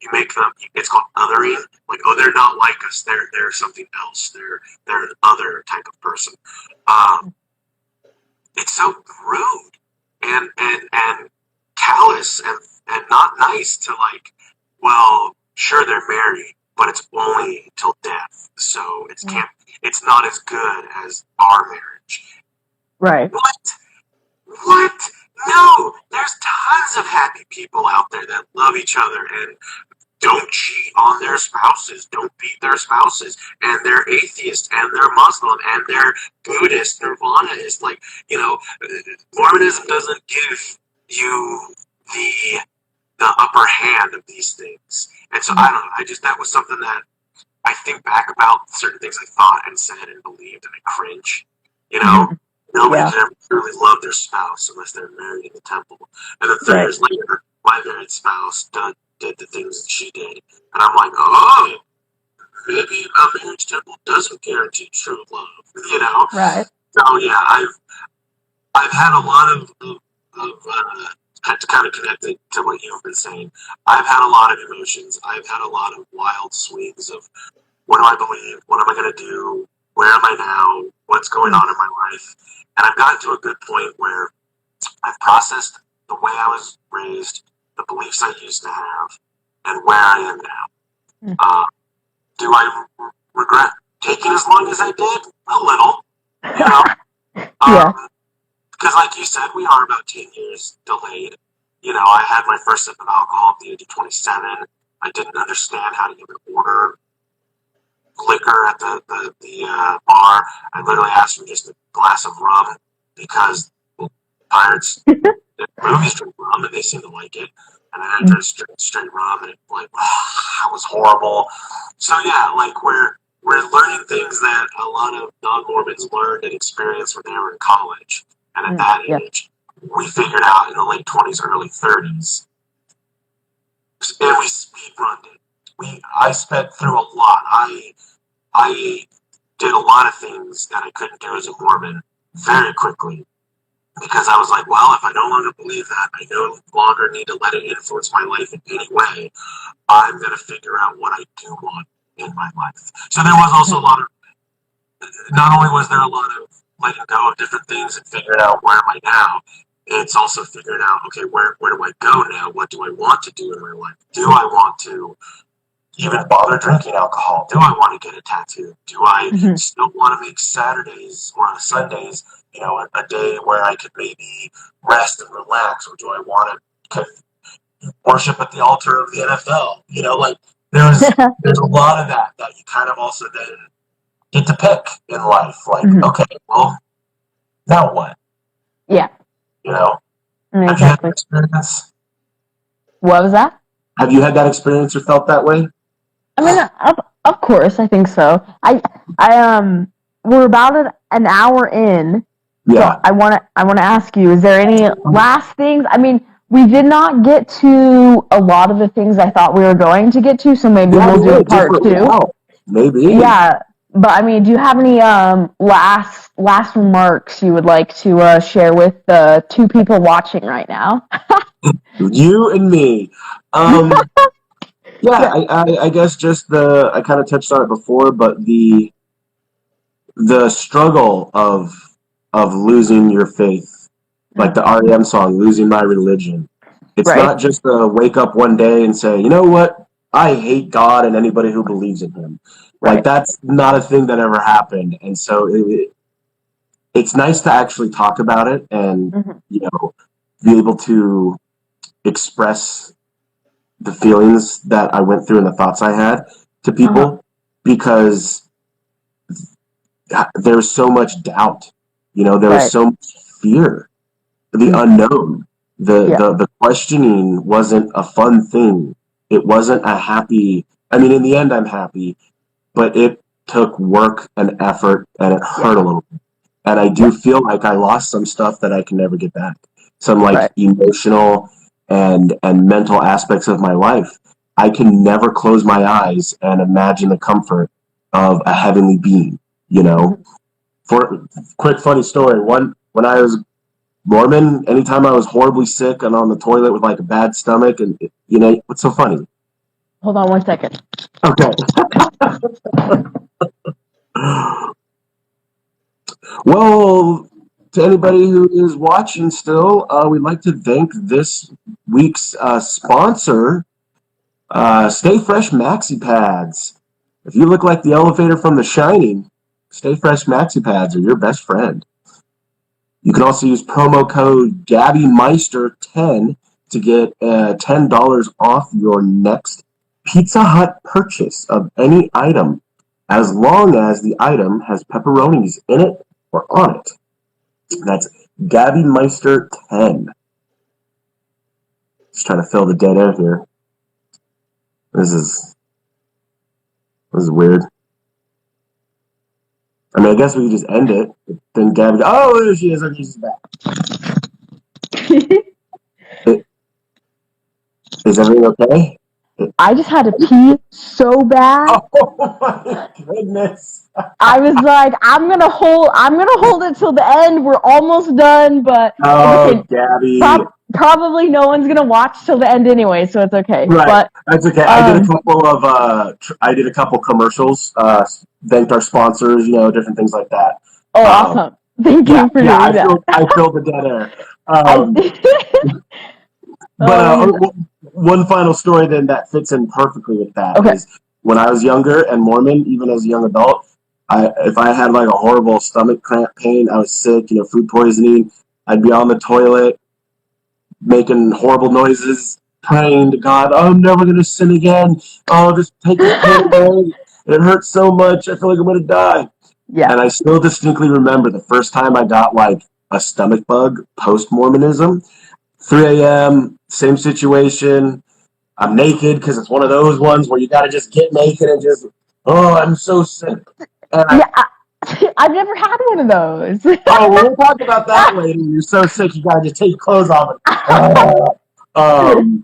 you make them. It's called othering. Like, oh, they're not like us. They're something else. They're an other type of person. Um, it's so rude and callous and not nice to like. Well, sure they're married, but it's only till death, so it's not as good as our marriage. Right. What? What? No, there's tons of happy people out there that love each other and don't cheat on their spouses, don't beat their spouses, and they're atheist, and they're Muslim, and they're Buddhist, Nirvana is like, Mormonism doesn't give you the the upper hand of these things. And so I don't know, that was something that I think back about certain things I thought and said and believed and I cringe. You know? Mm-hmm. Nobody Yeah. can ever truly love their spouse unless they're married in the temple. And then 30 Right. years later, my married spouse did the things that she did. And I'm like, oh, maybe a marriage temple doesn't guarantee true love. Right. So yeah, I've had a lot of had to kind of connect it to what you've been saying. I've had a lot of emotions. I've had a lot of wild swings of what do I believe? What am I going to do? Where am I now? What's going on in my life? And I've gotten to a good point where I've processed the way I was raised, the beliefs I used to have, and where I am now. Uh, do I regret taking as long as I did? A little, you know. Yeah. Because, like you said, we are about 10 years delayed. I had my first sip of alcohol at the age of 27. I didn't understand how to even order liquor at the bar. I literally asked for just a glass of rum because pirates in movies drink rum and they seem to like it. And then I drank straight rum and that was horrible. So yeah, like we're learning things that a lot of non-Mormons learned and experienced when they were in college. And at that Yeah. age, we figured out in the late 20s, early 30s and we speedrunned it. I sped through a lot. I did a lot of things that I couldn't do as a Mormon very quickly because I was like, well, if I no longer believe that, I no longer need to let it influence my life in any way. I'm going to figure out what I do want in my life. So there was also a lot of, not only was there a lot of letting go of different things and figuring out where am I now, it's also figuring out, okay, where do I go now? What do I want to do in my life? Do I want to even bother drinking alcohol? Do I want to get a tattoo? Do I still want to make Saturdays or Sundays, a day where I could maybe rest and relax? Or do I want to worship at the altar of the NFL? There's a lot of that you kind of also then get to pick in life. Like, okay, well, now what? Yeah. Exactly. Have you had that experience? What was that? Have you had that experience or felt that way? I mean, of course, I think so. We're about an hour in. Yeah. So I want to ask you: is there any last things? I mean, we did not get to a lot of the things I thought we were going to get to, so maybe we'll do a part 2. Maybe. Yeah, but I mean, do you have any last remarks you would like to share with the 2 people watching right now? You and me. Yeah, I guess just I kind of touched on it before, but the struggle of losing your faith, like the REM song, "Losing My Religion." It's not just to wake up one day and say, you know what, I hate God and anybody who believes in Him. Like, that's not a thing that ever happened, and so it's nice to actually talk about it and be able to express the feelings that I went through and the thoughts I had to people, because there's so much doubt, there was so much fear, the unknown, the questioning wasn't a fun thing. It wasn't a happy, I mean, in the end, I'm happy, but it took work and effort and it hurt a little bit. And I do feel like I lost some stuff that I can never get back. Some emotional and mental aspects of my life. I can never close my eyes and imagine the comfort of a heavenly being, For quick funny story, when I was Mormon, anytime I was horribly sick and on the toilet with like a bad stomach, and what's so funny? Hold on 1 second. Okay. Well, to anybody who is watching still, we'd like to thank this week's sponsor, Stay Fresh Maxi Pads. If you look like the elevator from The Shining, Stay Fresh Maxi Pads are your best friend. You can also use promo code GabbyMeister10 to get $10 off your next Pizza Hut purchase of any item, as long as the item has pepperonis in it or on it. That's GabbyMeister10. Just trying to fill the dead air here. This is weird. I mean, I guess we could just end it. Then Gabby, oh, there she is. Okay, she's back. Is everything okay? I just had to pee so bad. Oh my goodness! I was like, I'm gonna hold it till the end. We're almost done, but okay, Gabby. Probably no one's gonna watch till the end anyway, so it's okay. Right, but that's okay. I did a couple commercials. Thanked our sponsors, different things like that. Oh, awesome! Thank you for doing that. I filled the dead air. But one final story then that fits in perfectly with that is when I was younger and Mormon, even as a young adult, if I had like a horrible stomach cramp pain, I was sick, food poisoning, I'd be on the toilet making horrible noises, praying to God, oh, I'm never going to sin again. Oh, just take this pain away. It hurts so much. I feel like I'm going to die. Yeah. And I still distinctly remember the first time I got like a stomach bug post-Mormonism. 3 a.m., same situation. I'm naked because it's one of those ones where you got to just get naked and just, oh, I'm so sick. And I've never had one of those. Oh, we'll talk about that later. You're so sick, you got to just take your clothes off. um,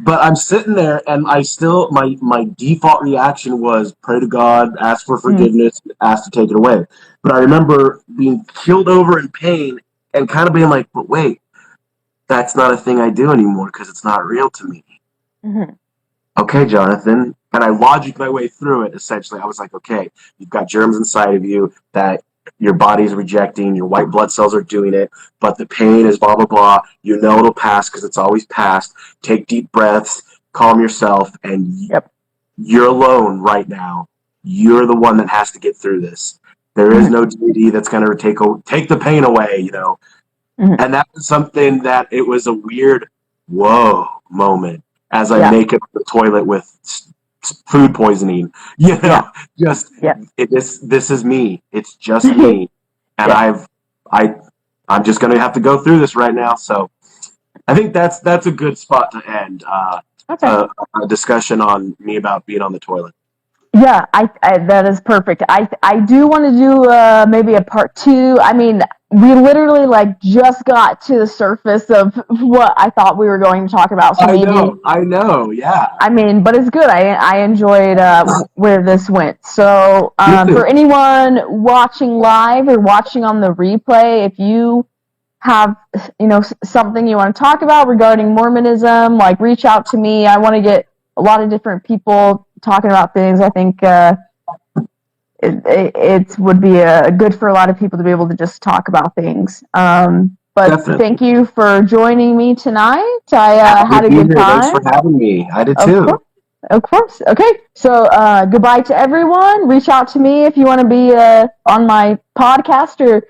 but I'm sitting there, and I still my default reaction was pray to God, ask for forgiveness, ask to take it away. But I remember being keeled over in pain and kind of being like, but wait, that's not a thing I do anymore because it's not real to me. Mm-hmm. Okay, Jonathan. And I logicked my way through it, essentially. I was like, okay, you've got germs inside of you that your body's rejecting, your white blood cells are doing it, but the pain is blah, blah, blah. You know it'll pass because it's always past. Take deep breaths, calm yourself, and Yep. you're alone right now. You're the one that has to get through this. There is no deity that's going to take the pain away, you know. And that was something that it was a weird whoa moment as I make it to the toilet with food poisoning. You know, just this is me. It's just me, and I'm just going to have to go through this right now. So I think that's a good spot to end a discussion on me about being on the toilet. Yeah, I that is perfect. I do want to do maybe a part 2. I mean, we literally like just got to the surface of what I thought we were going to talk about. So I know, yeah. I mean, but it's good. I enjoyed where this went. So for anyone watching live or watching on the replay, if you have something you want to talk about regarding Mormonism, like reach out to me. I want to get a lot of different people talking about things. I think it would be good for a lot of people to be able to just talk about things. But definitely. Thank you for joining me tonight. I had a good time. Thanks for having me. I did too. Of course. Okay. So goodbye to everyone. Reach out to me if you want to be on my podcast or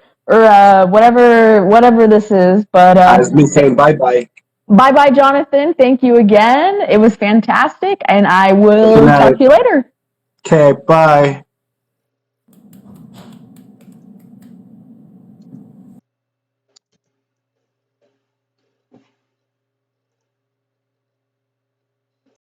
whatever this is. But I was me saying bye-bye. Bye-bye, Jonathan. Thank you again. It was fantastic, and I will talk to you later. Okay, bye.